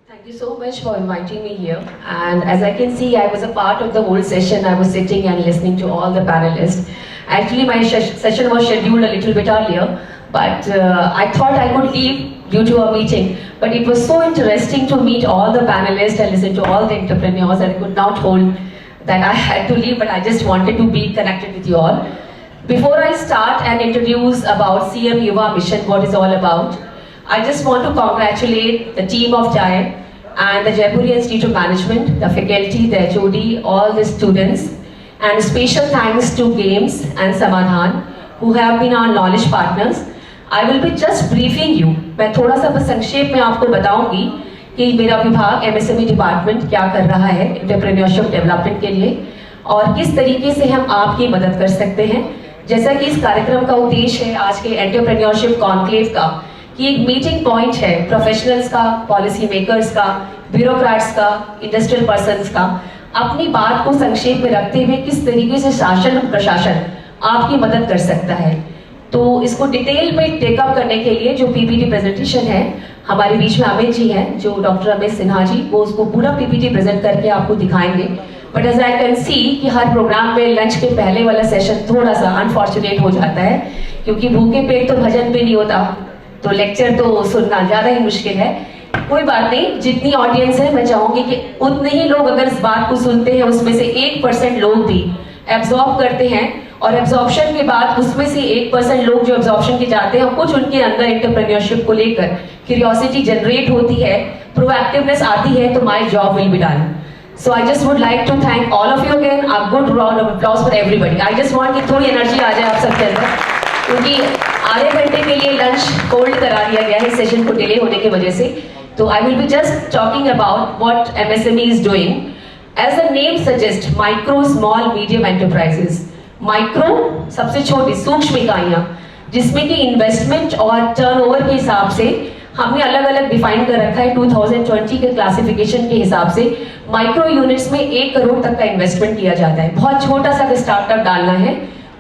Thank you so much for inviting me here. And as I can see, I was a part of the whole session. I was sitting and listening to all the panelists. Actually, my session was scheduled a little bit earlier, but I thought I could leave due to a meeting. But it was so interesting to meet all the panelists and listen to all the entrepreneurs that I could not hold that I had to leave, but I just wanted to be connected with you all. Before I start and introduce about CM Yuva Mission, what it's all about, I just want to congratulate the team of JIAM and the Jaipuriya Institute of Management, the faculty, the HOD, all the students, and special thanks to Games and Samadhan, who have been our knowledge partners. I will be just briefing you. मैं थोड़ा सा बस संक्षेप में आपको बताऊंगी कि मेरा विभाग MSME डिपार्टमेंट क्या कर रहा है एंटरप्रेन्योरशिप डेवलपमेंट के लिए और किस तरीके से हम आपकी मदद कर सकते हैं। जैसा कि इस कार्यक्रम का उद्देश्य है आज के एंटरप्रेन्योरशिप कॉन्क्लेव का कि एक मीटिंग पॉइंट है प्रोफेशनल्स का, पॉलिसी मेकर्स का, ब्यूरोक्रेट्स का, इंडस्ट्रियल पर्सन्स का, अपनी बात को संक्षेप में रखते हुए किस तरीके से शासन और प्रशासन आपकी मदद कर सकता है। तो इसको डिटेल में टेकअप करने के लिए जो पीपीटी प्रेजेंटेशन है, हमारे बीच में अमित जी हैं जो डॉक्टर अमित सिन्हा जी, वो उसको पूरा पीपीटी प्रेजेंट करके आपको दिखाएंगे। But as I can see कि हर प्रोग्राम में लंच के पहले वाला सेशन थोड़ा सा अनफॉर्चुनेट हो जाता है क्योंकि भूखे पेट तो भजन भी नहीं होता, तो लेक्चर तो सुनना ज़्यादा ही मुश्किल है। कोई बात नहीं, जितनी ऑडियंस है मैं चाहूँगी कि उतने ही लोग अगर इस बात को सुनते हैं उसमें से 1% लोग भी एब्जॉर्ब करते हैं और एब्जॉर्प्शन के बाद उसमें से 1% लोग जो एब्जॉर्प्शन के जाते हैं कुछ उनके अंदर एंटरप्रेन्योरशिप को लेकर क्यूरियोसिटी जनरेट होती है, प्रोएक्टिवनेस आती है, तो my job will be done. So I just would like to thank all of you again. A good round of applause for everybody. I just want कि थोड़ी एनर्जी आ जाए आप सबके अंदर क्योंकि आधे घंटे के लिए लंच होल्ड करा दिया गया है सेशन को डिले होने की वजह से। तो I will be just talking about what MSME is doing. As the name suggests, micro, small, medium enterprises. Micro सबसे छोटी सूक्ष्म इकाइयां जिसमें कि इन्वेस्टमेंट और टर्नओवर के हिसाब से हमने अलग अलग डिफाइन कर रखा है 2020 के क्लासिफिकेशन के हिसाब से। माइक्रो यूनिट्स में 1 करोड़ तक का इन्वेस्टमेंट किया जाता है। बहुत छोटा सा स्टार्टअप डालना है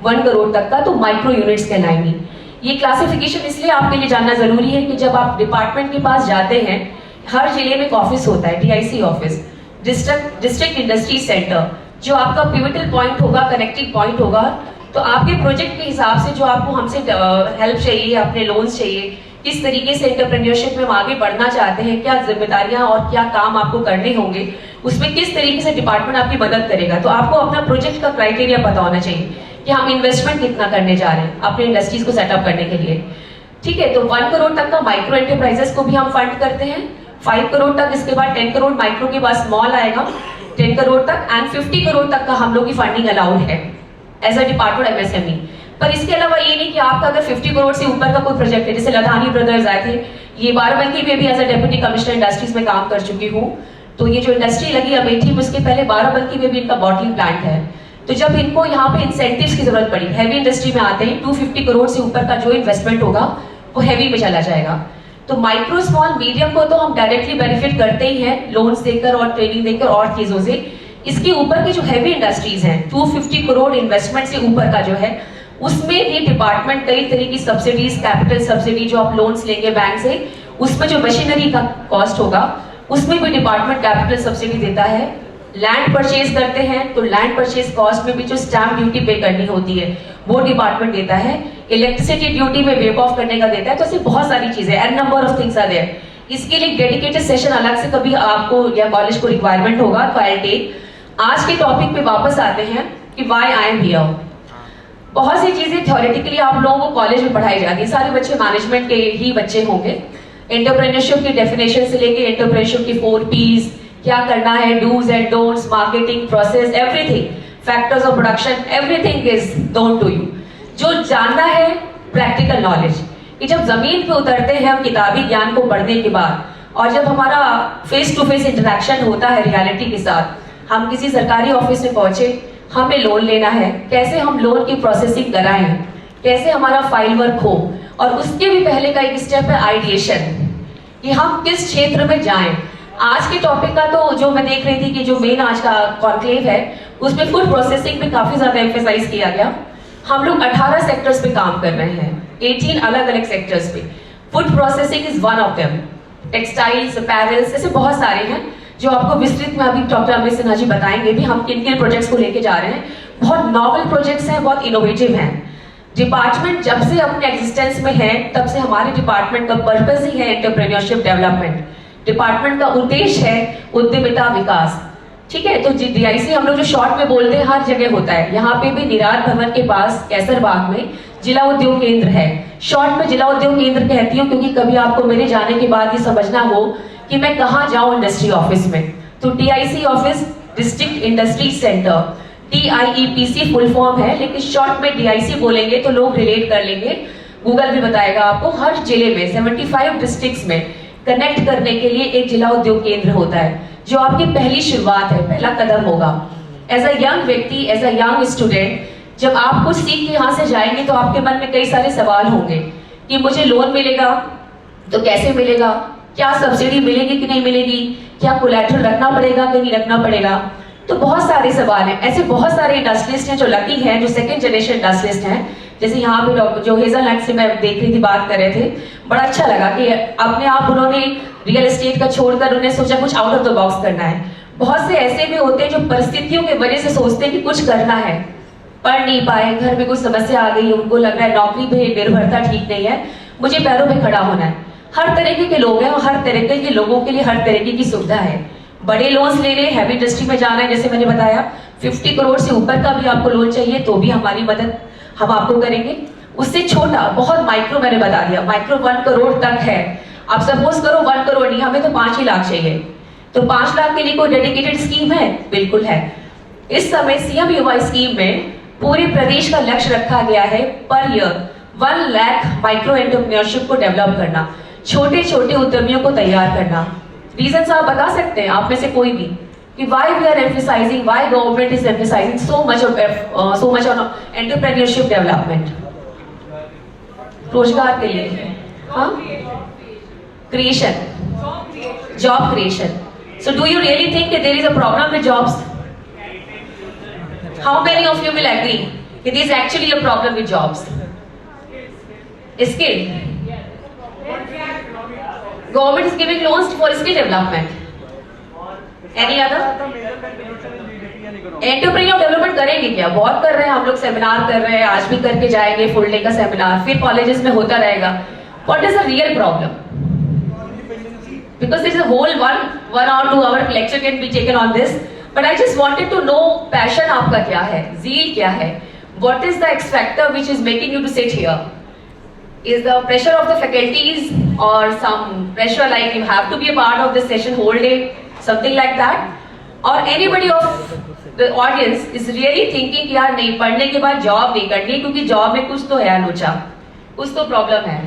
1 करोड़ तक का तो माइक्रो यूनिट्स कहलाएंगी। ये क्लासिफिकेशन इसलिए आपके लिए जानना जरूरी है कि जब आप डिपार्टमेंट के पास जाते हैं, हर जिले में एक ऑफिस होता है, DIC office, district industry centre, जो आपका पिवटल पॉइंट होगा, कनेक्टिंग पॉइंट होगा। तो आपके प्रोजेक्ट के हिसाब से जो आपको हमसे हेल्प चाहिए, अपने लोन्स चाहिए, किस तरीके से एंटरप्रेन्योरशिप में हम आगे बढ़ना चाहते हैं, क्या जिम्मेदारियां और क्या काम आपको करने होंगे, उसमें किस तरीके से डिपार्टमेंट आपकी मदद करेगा। तो आपको अपना प्रोजेक्ट का क्राइटेरिया पता होना चाहिए कि हम इन्वेस्टमेंट कितना करने जा रहे हैं अपने इंडस्ट्रीज को सेटअप करने के लिए। ठीक है, तो 1 करोड़ तक का माइक्रो एंटरप्राइजेस को भी हम फंड करते हैं, 5 करोड़ तक, इसके बाद 10 करोड़ माइक्रो के बाद स्मॉल आएगा, 10 करोड़ तक एंड 50 करोड़ तक का हम लोग की फंडिंग अलाउड है एज अ डिपार्टमेंट MSME। पर इसके अलावा ये नहीं कि आपका अगर 50 करोड़ से ऊपर का कोई प्रोजेक्ट है, जैसे लधानी ब्रदर्स आए थे, ये बाराबंकी में भी as a deputy commissioner industries में काम कर चुकी हूँ। तो ये जो इंडस्ट्री लगी अमेठी में, उसके पहले बाराबंकी में भी इनका बॉटलिंग प्लांट है। तो जब इनको यहाँ पे इंसेंटिव्स की जरूरत पड़ी, हैवी इंडस्ट्री में आते हैं, 250 करोड़ से ऊपर का जो इन्वेस्टमेंट होगा वो हैवी में चला जाएगा। तो माइक्रो, स्मॉल, मीडियम को तो हम डायरेक्टली बेनिफिट करते ही हैं लोन्स देकर और ट्रेनिंग देकर और चीजों से। इसके ऊपर की जो हैवी इंडस्ट्रीज हैं, 250 करोड़ इन्वेस्टमेंट से ऊपर का जो है, उसमें भी डिपार्टमेंट कई तरह की सब्सिडीज, कैपिटल सब्सिडी जो आप लोन्स लेंगे बैंक से, उसमें जो मशीनरी का कॉस्ट होगा उसमें भी डिपार्टमेंट कैपिटल सब्सिडी देता है। लैंड परचेज करते हैं तो लैंड परचेज कॉस्ट में भी जो स्टैंप ड्यूटी पे करनी होती है वो डिपार्टमेंट देता है। इलेक्ट्रिसिटी ड्यूटी में वेव ऑफ करने का देता है। तो ऐसी बहुत सारी चीजें, and number of things are there. इसके लिए डेडिकेटेड सेशन अलग से कभी आपको या कॉलेज को रिक्वायरमेंट होगा तो आई टेक। आज के टॉपिक पे वापस आते हैं कि व्हाई आई एम हियर। बहुत सी चीजें थ्योरेटिकली आप लोगों को कॉलेज में पढ़ाई जाती है, सारे बच्चे मैनेजमेंट के ही बच्चे होंगे। एंटरप्रेन्योरशिप की डेफिनेशन से लेके एंटरप्रेन्योरशिप की 4 P's, क्या करना है, do's and don'ts, marketing, process, everything, factors of production, everything is known to you. जो जानना है प्रैक्टिकल नॉलेज, कि जब जमीन पे उतरते हैं हम किताबी ज्ञान को पढ़ने के बाद और जब हमारा फेस टू फेस इंटरेक्शन होता है रियलिटी के साथ, हम किसी सरकारी ऑफिस में पहुंचे, हमें लोन लेना है, कैसे हम लोन की प्रोसेसिंग कराएं, कैसे हमारा फाइल वर्क हो, और उसके भी पहले का एक स्टेप है आइडिएशन, कि हम किस क्षेत्र में जाएं। आज के टॉपिक का तो जो मैं देख रही थी कि जो मेन आज का कॉन्क्लेव है उसमें फूड प्रोसेसिंग पे काफी ज्यादा एम्फेसाइज किया गया। हम लोग 18 सेक्टर्स पे काम कर रहे हैं, 18 अलग अलग सेक्टर्स पे। Food processing is one of them. Textiles, apparels, ऐसे बहुत सारे हैं जो आपको विस्तृत में अभी डॉक्टर अमित सिन्हा जी बताएंगे भी हम किन किन प्रोजेक्ट्स को लेके जा रहे हैं। बहुत नॉवल प्रोजेक्ट्स हैं, बहुत इनोवेटिव हैं। डिपार्टमेंट जब से अपने एग्जिस्टेंस में है तब से हमारे डिपार्टमेंट का पर्पस ही है एंटरप्रेन्योरशिप डेवलपमेंट। डिपार्टमेंट का उद्देश्य है उद्यमिता विकास। ठीक है, तो DIC हम लोग जो शॉर्ट में बोलते हैं हर जगह होता है। यहाँ पे भी निरार भवन के पास कैसरबाग में जिला उद्योग केंद्र है। शॉर्ट में जिला उद्योग केंद्र कहती हूँ क्योंकि कभी आपको मेरे जाने के बाद ये समझना हो कि मैं कहाँ जाऊँ इंडस्ट्री ऑफिस में, तो DIC office district industry centre, DIEPC full form है, लेकिन शॉर्ट में DIC बोलेंगे तो लोग रिलेट कर लेंगे। गूगल भी बताएगा आपको, हर जिले में 75 डिस्ट्रिक्ट्स में कनेक्ट करने के लिए एक जिला उद्योग केंद्र होता है, जो आपकी पहली शुरुआत है, पहला कदम होगा। एज अ यंग व्यक्ति, एज अ यंग स्टूडेंट, जब आप कुछ सीख के यहाँ से जाएंगे तो आपके मन में कई सारे सवाल होंगे कि मुझे लोन मिलेगा तो कैसे मिलेगा, क्या सब्सिडी मिलेगी कि नहीं मिलेगी, क्या कोलैटरल रखना पड़ेगा कि नहीं रखना पड़ेगा। तो बहुत सारे सवाल हैं। ऐसे बहुत सारे इंडस्ट्रियलिस्ट हैं जो लकी हैं, जो सेकंड जनरेशन इंडस्ट्रियलिस्ट हैं। जैसे यहाँ पे डॉक्टर जो हेजलनट से मैं देख रही थी, बात कर रहे थे, बड़ा अच्छा लगा कि अपने आप उन्होंने रियल एस्टेट का छोड़कर उन्हें सोचा कुछ आउट ऑफ द बॉक्स करना है। बहुत से ऐसे भी होते हैं जो परिस्थितियों की वजह से सोचते हैं कि कुछ करना है, पढ़ नहीं पाए, घर में कुछ समस्या आ गई, उनको लग रहा है नौकरी पे निर्भरता ठीक नहीं है, मुझे पैरों पे खड़ा होना है। हर तरीके के लोग हैं और हर तरीके के लोगों के लिए हर तरीके की सुविधा है। बड़े लोन्स ले रहे, हैवी इंडस्ट्री में जाना है, जैसे मैंने बताया 50 करोड़ से ऊपर का भी आपको लोन चाहिए तो भी हमारी मदद हम आपको करेंगे। उससे छोटा बहुत माइक्रो मैंने बता दिया, माइक्रो 1 करोड़ तक है। आप सपोज करो 1 करोड़ नहीं, हमें तो 5 ही लाख चाहिए, तो 5 लाख के लिए कोई डेडिकेटेड स्कीम है? बिल्कुल है। इस समय CM युवा स्कीम में पूरे प्रदेश का लक्ष्य रखा गया है per year 1 lakh micro entrepreneurship को डेवलप करना, छोटे छोटे उद्यमियों को तैयार करना। रीजन आप बता सकते हैं आप में से कोई भी कि why we are emphasizing, why government is emphasizing so much on entrepreneurship development? रोजगार के लिए, हाँ, creation, job creation. So do you really think that there is a problem with jobs? How many of you will agree that there is actually a problem with jobs? Skill. Government is giving loans for skill development. Any other? Entrepreneur development करेंगे क्या? बहुत कर रहे हैं हम लोग, seminar कर रहे हैं, आज भी करके जाएंगे फुल डे का सेमिनार, फिर कॉलेजेस में होता रहेगा। What is the real problem? Because there is a whole one or 2 hour lecture can be taken on this, but I just wanted to know passion आपका क्या है, zeal क्या है? What is the X factor which is making you to sit here? Is the pressure of the faculties or some pressure like you have to be a part of this session whole day, something like that? Or anybody of the audience is really thinking कि यार नहीं, पढ़ने के बाद job नहीं करनी क्योंकि job में कुछ तो है लोचा, कुछ तो प्रॉब्लम है,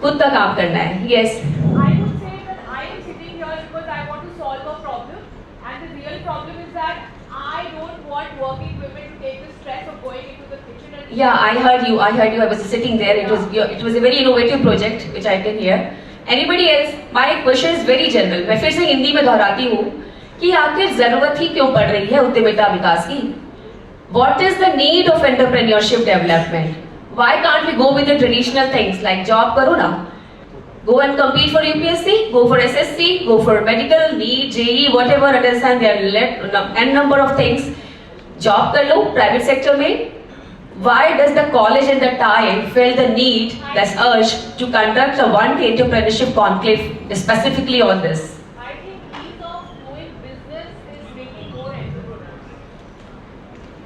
खुद का काम करना है। Yes. I would say that I am sitting here because I want to solve a problem, and the real problem is that I don't want working women to take the stress of going into the kitchen and Yeah, I heard you. I was sitting there. It was a very innovative project which I can hear. Anybody else? My question is very general. मैं फिर से हिंदी में दोहराती हूँ कि आखिर जरूरत ही क्यों पड़ रही है उद्यमिता विकास की? What is the need of entrepreneurship development? Why can't we go with the traditional things like job करो ना? Go and compete for UPSC, go for SSC, go for medical, NEET, JEE, whatever it is, and there are n number of things. Job कर लो private sector में. Why does the college and the time feel the need, this urge to conduct a one-day entrepreneurship conclave specifically on this? I think ease of doing business is making more entrepreneurs.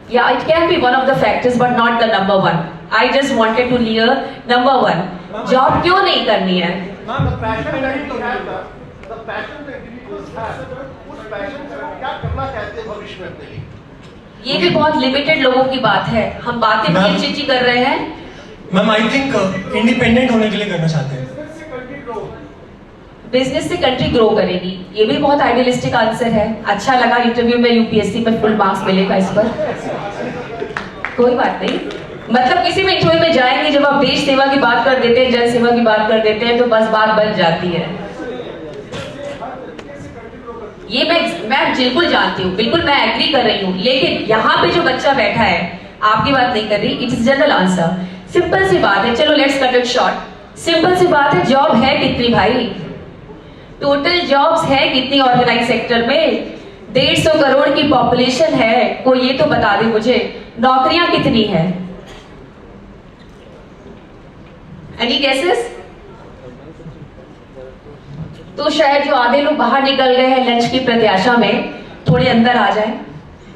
Yeah, it can be one of the factors, but not the number one. I just wanted to hear number one. Job क्यों नहीं करनी है? Ma'am, the passion that we have, the passion that individuals have, उस passion से वो क्या करना चाहते हैं भविष्य में अपने लिए? ये भी बहुत लिमिटेड लोगों की बात है। हम बातें Ma'am, चिची कर रहे हैं। मैम आई थिंक इंडिपेंडेंट होने के लिए करना चाहते हैं। बिजनेस से कंट्री ग्रो करेगी, ये भी बहुत आइडियलिस्टिक आंसर है। अच्छा लगा इंटरव्यू में UPSC में फुल मार्क्स मिलेगा इस पर, कोई बात नहीं। मतलब किसी भी इंटरव्यू में जाएंगे, जब आप देश सेवा की बात कर देते हैं, जन सेवा की बात कर देते हैं, तो बस बात बन जाती है। ये मैं बिल्कुल जानती हूँ, बिल्कुल मैं एग्री कर रही हूँ, लेकिन यहाँ पे जो बच्चा बैठा है, आपकी बात नहीं कर रही, it is general answer. Simple सी बात है, चलो let's cut it short. Simple सी बात है, जॉब है कितनी भाई? टोटल जॉब्स है कितनी ऑर्गेनाइज सेक्टर में? 150 करोड़ की पॉपुलेशन है, कोई ये तो बता दे मुझे, नौकरियां कितनी है? Any guesses? तो शायद जो आधे लोग बाहर निकल गए हैं लंच की प्रत्याशा में, थोड़े अंदर आ जाए,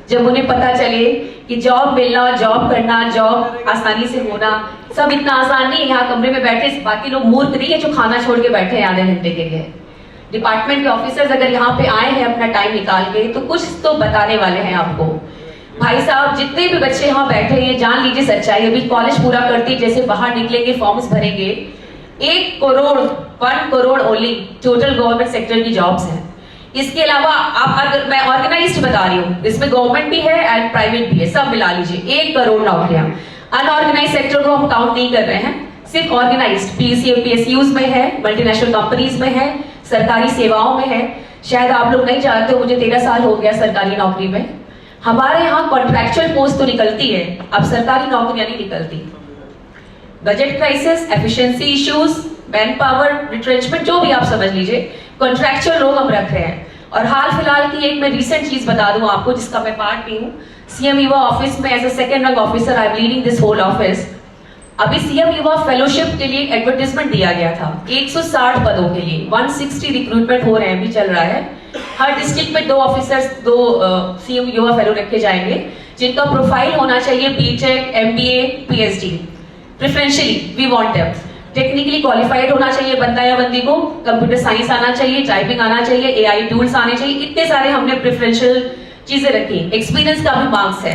जब उन्हें पता चले कि जॉब मिलना, जॉब करना, जॉब आसानी से होना सब इतना आसान नहीं है। यहाँ कमरे में बैठे बाकी लोग मूर्ख नहीं है जो खाना छोड़ के बैठे हैं आधे घंटे के लिए। डिपार्टमेंट के ऑफिसर्स अगर यहाँ पे आए हैं अपना टाइम निकाल के, तो कुछ तो बताने वाले हैं आपको। भाई साहब, जितने भी बच्चे यहाँ बैठे हैं, जान लीजिए सच्चाई, अभी कॉलेज पूरा करते जैसे बाहर निकलेंगे, फॉर्म्स भरेंगे, 1 crore only total government sector की जॉब्स हैं। इसके अलावा आप, अगर मैं ऑर्गेनाइज्ड बता रही हूँ, इसमें गवर्नमेंट भी है एंड प्राइवेट भी है, सब मिला लीजिए 1 करोड़ नौकरियां। अनऑर्गेनाइज सेक्टर को हम काउंट नहीं कर रहे हैं, सिर्फ ऑर्गेनाइज्ड PSUs में है, मल्टीनेशनल कंपनीज में है, सरकारी सेवाओं में है। शायद आप लोग नहीं जानते हो, मुझे 13 साल हो गया सरकारी नौकरी में। हमारे यहाँ कॉन्ट्रैक्चुअल पोस्ट तो निकलती है, अब सरकारी नौकरियां नहीं निकलती। Budget crisis, efficiency issues, man power retrenchment, जो भी आप समझ लीजिए, कॉन्ट्रैक्चुअल लोग हम रख रहे हैं। और हाल फिलहाल की एक मैं रिसेंट चीज बता दूं आपको, जिसका मैं पार्ट भी हूं। CM युवा ऑफिस में as a second rank officer I am leading this whole office. अभी CM युवा फेलोशिप के लिए एडवर्टाइजमेंट दिया गया था 160 पदों के लिए, 160 रिक्रूटमेंट हो रहे हैं, अभी चल रहा है। हर डिस्ट्रिक्ट में 2 ऑफिसर्स, 2 CM युवा फेलो रखे जाएंगे, जिनका प्रोफाइल होना चाहिए BTech, MBA, PhD। Preferentially we want them technically qualified होना चाहिए बंदा या बंदी को, कंप्यूटर साइंस आना चाहिए, टाइपिंग आना चाहिए, AI टूल्स आने चाहिए, इतने सारे हमने प्रेफरेंशियल चीजें रखी। एक्सपीरियंस का भी मार्क्स है।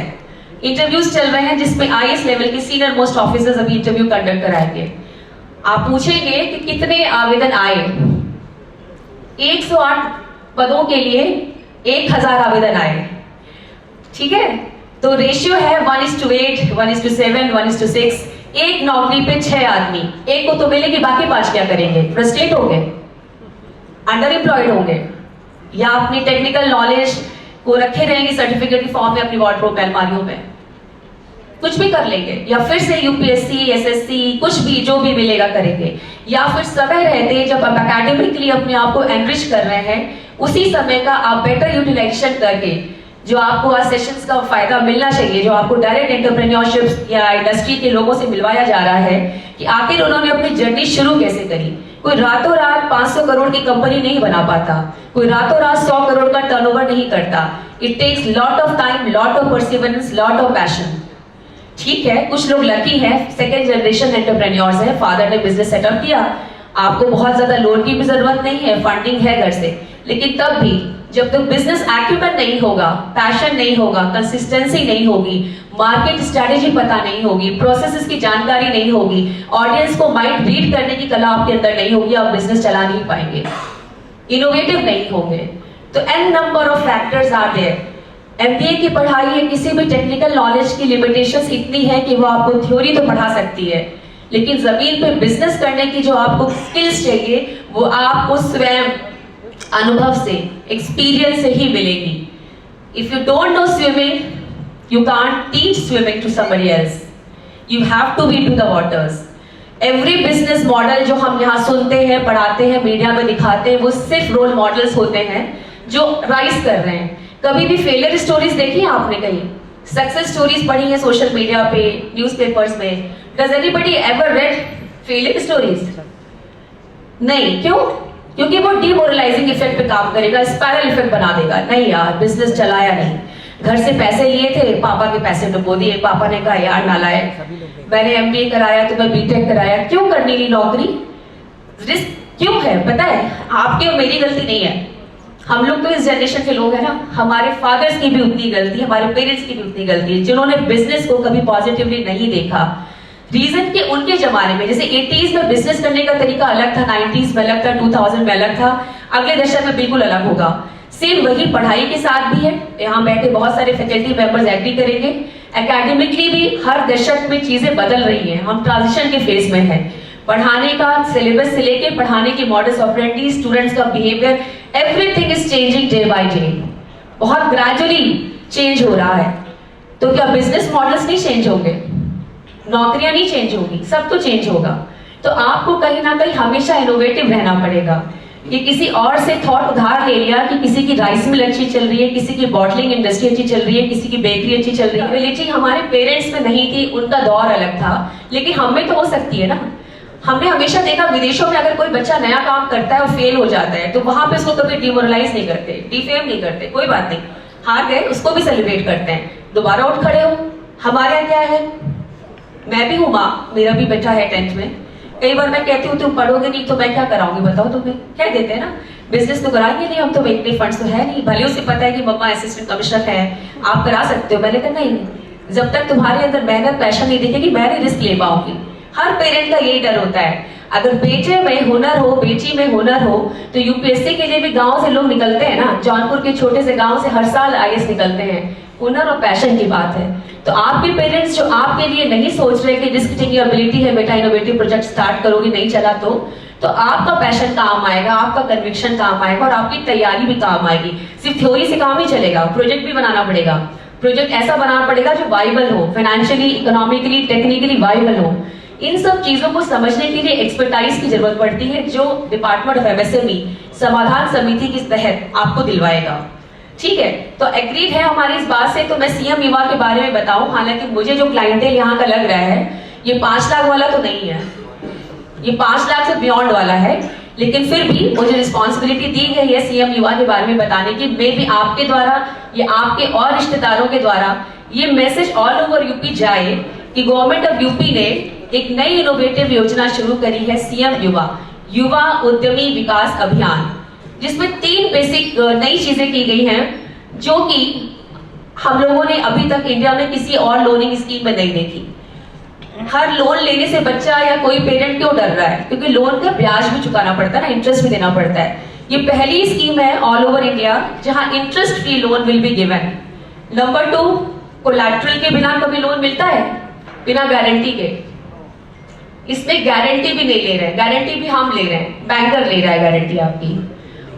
इंटरव्यूज चल रहे हैं जिसमें IAS लेवल के सीनियर मोस्ट ऑफिसर्स अभी इंटरव्यू कंडक्ट कराएंगे। आप पूछेंगे कि कितने आवेदन आए? 108 पदों के लिए 1000 आवेदन आए, ठीक है? तो रेशियो है 1:8, 1:7, 1:6। एक नौकरी पे 6 आदमी, एक को तो मिलेगी, बाकी 5 क्या करेंगे? फ्रस्ट्रेट होंगे, अंडर एम्प्लॉयड होंगे, या अपनी टेक्निकल नॉलेज को रखे रहेंगे सर्टिफिकेट की फॉर्म में अपनी वार्डरोब अलमारियों में, कुछ भी कर लेंगे, या फिर से UPSC, SSC, कुछ भी जो भी मिलेगा करेंगे, या फिर समय रहते जब आप एकेडमिकली अपने आप को एनरिच कर रहे हैं, उसी समय का आप बेटर यूटिलाइजेशन करके जो आपको आज सेशंस का फायदा मिलना चाहिए, जो आपको डायरेक्ट एंटरप्रेन्योरशिप या इंडस्ट्री के लोगों से मिलवाया जा रहा है कि आखिर उन्होंने अपनी जर्नी शुरू कैसे करी। कोई रातों रात 500 करोड़ की कंपनी नहीं बना पाता, कोई रातों रात 100 करोड़ का टर्नओवर नहीं करता। It takes lot of time, lot of perseverance, lot of passion. ठीक है, कुछ लोग लकी हैं, सेकेंड जनरेशन एंटरप्रेन्योर्स हैं, फादर ने बिजनेस सेटअप किया, आपको बहुत ज्यादा लोन की भी जरूरत नहीं है, फंडिंग है घर से। लेकिन तब भी जब तक बिजनेस एक्यूमेंट नहीं होगा, पैशन नहीं होगा, कंसिस्टेंसी नहीं होगी, मार्केट स्ट्रेटेजी पता नहीं होगी, प्रोसेसेस की जानकारी नहीं होगी, ऑडियंस को माइंड रीड करने की कला आपके अंदर नहीं होगी, आप बिजनेस चला नहीं पाएंगे, इनोवेटिव नहीं होंगे। तो n number of factors are there. MBA की पढ़ाई है, किसी भी टेक्निकल नॉलेज की लिमिटेशंस इतनी है कि वो आपको थ्योरी तो पढ़ा सकती है, लेकिन जमीन पे बिजनेस करने की जो आपको स्किल्स चाहिए वो आपको स्वयं अनुभव से, एक्सपीरियंस से ही मिलेगी। If you don't know swimming, you can't teach swimming to somebody else, you have to be to the waters. Every business model जो हम यहाँ सुनते हैं, पढ़ाते हैं, मीडिया में दिखाते हैं, वो सिर्फ रोल मॉडल्स होते हैं जो राइज कर रहे हैं। कभी भी फेलियर स्टोरीज देखी है आपने कहीं? सक्सेस स्टोरीज पढ़ी है सोशल मीडिया पे, न्यूज़पेपर्स में? Does anybody ever read failure stories? नहीं। क्यों? क्योंकि वो डिमोरलाइजिंग इफेक्ट पे काम करेगा, स्पाइरल इफेक्ट बना देगा। नहीं यार, बिजनेस चलाया नहीं, घर से पैसे लिए थे, पापा के पैसे डुबो दिए, पापा ने कहा यार नालायक, मैंने MBA कराया तो मैं BTech कराया, क्यों करनी ली नौकरी? रिस्क क्यों है? पता है, आपकी और मेरी गलती नहीं है, हम लोग तो इस जनरेशन के लोग हैं ना, हमारे फादर्स की भी उतनी गलती, हमारे पेरेंट्स की भी उतनी गलती है, जिन्होंने बिजनेस को कभी पॉजिटिवली नहीं देखा। रीजन कि उनके जमाने में, जैसे 80s में बिजनेस करने का तरीका अलग था, 90s में अलग था, 2000 में अलग था, अगले दशक में बिल्कुल अलग होगा। सेम वही पढ़ाई के साथ भी है, यहाँ बैठे बहुत सारे फैकल्टी मेंबर्स एग्री करेंगे, एकेडमिकली भी हर दशक में चीजें बदल रही हैं, हम ट्रांजिशन के फेज में हैं। पढ़ाने का सिलेबस से लेके पढ़ाने की मॉडल्स ऑपरेंडी, स्टूडेंट्स का behaviour, everything is changing day by day, बहुत ग्रेजुअली चेंज हो रहा है। तो क्या बिजनेस मॉडल्स नहीं चेंज होंगे? नौकरियां नहीं चेंज होगी? सब तो चेंज होगा। तो आपको कहीं ना कहीं हमेशा इनोवेटिव रहना पड़ेगा। ये किसी और से थॉट उधार ले लिया कि किसी की राइस मिल अच्छी चल रही है, किसी की बॉटलिंग इंडस्ट्री अच्छी चल रही है, किसी की बेकरी अच्छी चल रही है। एबिलिटी हमारे पेरेंट्स में नहीं थी, उनका दौर अलग था, लेकिन हम में तो हो सकती है ना। हमने हमेशा देखा विदेशों में अगर कोई बच्चा नया काम करता है और फेल हो जाता है तो वहां पे उसको कभी डिमोरलाइज नहीं करते, डिफेम नहीं करते, कोई बात नहीं, हार गए उसको भी सेलिब्रेट करते हैं, दोबारा उठ खड़े हो। हमारे यहाँ क्या है, मैं भी हूँ माँ, मेरा भी बेटा है 10th में, कई बार मैं कहती हूँ तुम पढ़ोगे नहीं तो मैं क्या कराऊंगी बताओ तुम्हें, कह देते हैं ना, बिजनेस तो कराएंगे नहीं हम, तो इतने फंड्स तो है नहीं, भले उसे पता है कि मम्मा असिस्टेंट कमिश्नर है, आप करा सकते हो। मैंने कहा नहीं, जब तक तुम्हारे अंदर मेहनत पैशन नहीं दिखेगी मैं नहीं रिस्क ले पाऊंगी। हर पेरेंट का यही डर होता है, अगर बेटे में हुनर हो, बेटी में हुनर हो, तो यूपीएससी के लिए भी गांव से लोग निकलते हैं ना, जौनपुर के छोटे से गांव से हर साल आईएएस निकलते हैं, हुनर और पैशन की बात है। तो आपके पेरेंट्स जो आपके लिए नहीं सोच रहे कि रिस्क टेकिंग एबिलिटी है बेटा, इनोवेटिव प्रोजेक्ट स्टार्ट करोगे, नहीं चला तो आपका पैशन काम आएगा, आपका कन्विक्शन काम आएगा और आपकी तैयारी भी काम आएगी। सिर्फ थ्योरी से काम ही चलेगा, प्रोजेक्ट भी बनाना पड़ेगा, प्रोजेक्ट ऐसा बनाना पड़ेगा जो वाइबल हो, फाइनेंशियली, इकोनॉमिकली, टेक्निकली वाइबल हो। इन सब चीजों को समझने के लिए एक्सपर्टाइज की जरूरत पड़ती है, जो डिपार्टमेंट ऑफ एमएसएमई समाधान समिति के तहत आपको दिलवाएगा। ठीक है, तो एग्रीड है हमारी इस बात से। तो मैं सीएम युवा के बारे में बताऊं, हालांकि मुझे जो क्लाइंटेल यहाँ का लग रहा है ये 5 लाख वाला तो नहीं है, ये 5 लाख से बियॉन्ड वाला है, लेकिन फिर भी मुझे रिस्पॉन्सिबिलिटी दी गई है सीएम युवा के बारे में बताने की। मे भी आपके द्वारा या आपके और रिश्तेदारों के द्वारा ये मैसेज ऑल ओवर यूपी जाए कि गवर्नमेंट ऑफ यूपी ने एक नई इनोवेटिव योजना शुरू करी है, सीएम युवा, युवा उद्यमी विकास अभियान, जिसमें 3 बेसिक नई चीजें की गई हैं जो कि हम लोगों ने अभी तक इंडिया में किसी और लोनिंग स्कीम में नहीं देखी। हर लोन लेने से बच्चा या कोई पेरेंट क्यों डर रहा है, क्योंकि लोन का ब्याज भी चुकाना पड़ता है ना, इंटरेस्ट भी देना पड़ता है। ये पहली स्कीम है ऑल ओवर इंडिया जहां interest free loan will be given. Number 2, collateral के बिना कभी लोन मिलता है, बिना गारंटी के। इसमें गारंटी भी नहीं ले रहे, गारंटी भी हम ले रहे हैं, बैंकर ले रहा है गारंटी आपकी।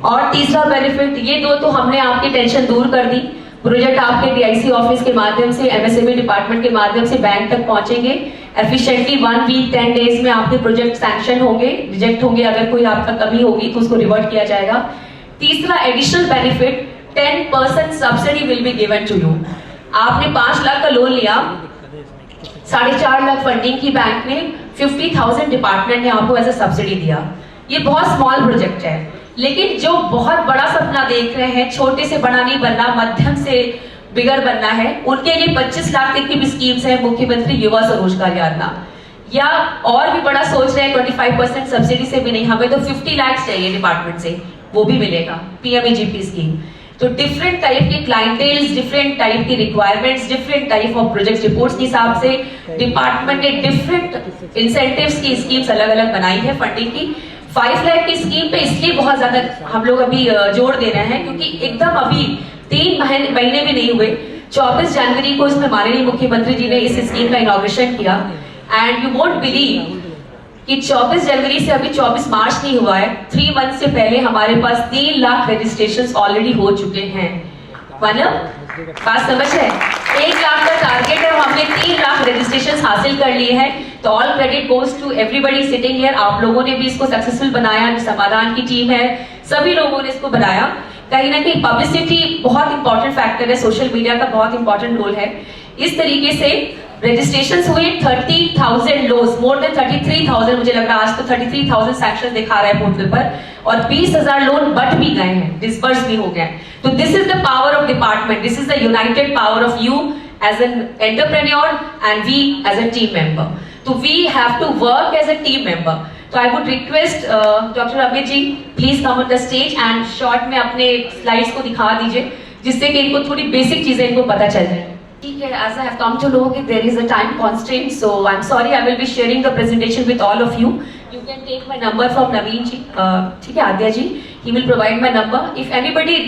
और तीसरा बेनिफिट, ये 2 तो हमने आपकी टेंशन दूर कर दी। प्रोजेक्ट आपके डीआईसी ऑफिस के माध्यम से, एमएसएमई डिपार्टमेंट के माध्यम से बैंक तक पहुंचेंगे एफिशिएंटली। 1 वीक 10 डेज में आपके प्रोजेक्ट सैंक्शन होंगे, रिजेक्ट होंगे, अगर कोई आपका कमी होगी तो उसको रिवर्ट किया जाएगा। तीसरा additional benefit, 10% subsidy will be given to you. आपने 5 लाख का लोन लिया, 4.5 लाख फंडिंग की बैंक ने, 50,000 डिपार्टमेंट ने आपको एज ए सब्सिडी दिया। ये बहुत स्मॉल प्रोजेक्ट है, लेकिन जो बहुत बड़ा सपना देख रहे हैं, छोटे से बड़ा नहीं बनना, मध्यम से बिगर बनना है, उनके लिए 25 लाख तक की भी स्कीम्स है, मुख्यमंत्री युवा स्वरोजगार योजना। या और भी बड़ा सोच रहे हैं, 25% सब्सिडी से भी नहीं, हमें तो 50 लाख चाहिए डिपार्टमेंट से, वो भी मिलेगा, पीएमएजीपी स्कीम। तो डिफरेंट टाइप की क्लाइंटेल्स, डिफरेंट टाइप की requirements, different type of project reports के हिसाब से डिपार्टमेंट ने डिफरेंट इंसेंटिव्स की स्कीम्स अलग अलग बनाई है फंडिंग की। 5 लाख की स्कीम पे इसलिए बहुत ज्यादा हम लोग अभी जोर दे रहे हैं क्योंकि एकदम अभी 3 महीने भी नहीं हुए, 24 जनवरी को इसमें माननीय मुख्यमंत्री जी ने इस स्कीम का इनॉग्रेशन किया। एंड यू वोंट बिलीव कि 24 जनवरी से अभी 24 मार्च नहीं हुआ है, 3 मंथ से पहले हमारे पास 3 लाख रजिस्ट्रेशन ऑलरेडी हो चुके हैं। मतलब बात समझ है, 1 लाख का टारगेट है, हमने 3 लाख रजिस्ट्रेशन हासिल कर लिए हैं। तो all credit goes to everybody sitting here. आप लोगों ने भी इसको सक्सेसफुल बनाया, समाधान की टीम है, सभी लोगों ने इसको बनाया। कहीं ना कहीं पब्लिसिटी बहुत इंपॉर्टेंट फैक्टर है, सोशल मीडिया का बहुत इंपॉर्टेंट रोल है। इस तरीके से रजिस्ट्रेशन हुए 30,000 लोन्स, मोर देन 33,000, मुझे लग रहा है आज तो 33,000 सैंक्शन दिखा रहा है पोर्टल पर, और 20,000 लोन बट भी गए हैं, डिसबर्स भी हो गए। तो this is the power of department, this is the United power of you as an entrepreneur and we as a team member. So we have to work as a team member. So I would request Dr. Amit ji, please come on the stage and short में अपने slides को दिखा दीजिए, जिससे कि इनको थोड़ी basic चीजें इनको पता चल जाए। ठीक है, as I have come to know that there is a time constraint, so I'm sorry, I will be sharing the presentation with all of you. You can take my number from Naveen ji, ठीक है, आद्या जी, he will provide my number. If anybody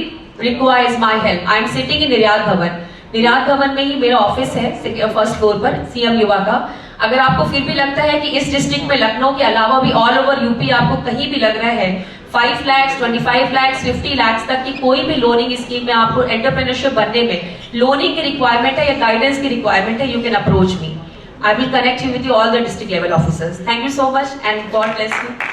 requires my help, I am sitting in निर्यात भवन। निर्यात भवन में ही मेरा office है, 1st floor पर, सीएम युवा का। अगर आपको फिर भी लगता है कि इस डिस्ट्रिक्ट में लखनऊ के अलावा भी ऑल ओवर यूपी आपको कहीं भी लग रहा है 5 लाख, 25 लाख, 50 लाख तक की कोई भी लोनिंग स्कीम में आपको एंटरप्रेन्योरशिप बनने में लोनिंग की रिक्वायरमेंट है या गाइडेंस की रिक्वायरमेंट है, you can approach me. I will connect you with all the district level officers. Thank you so much and God bless you.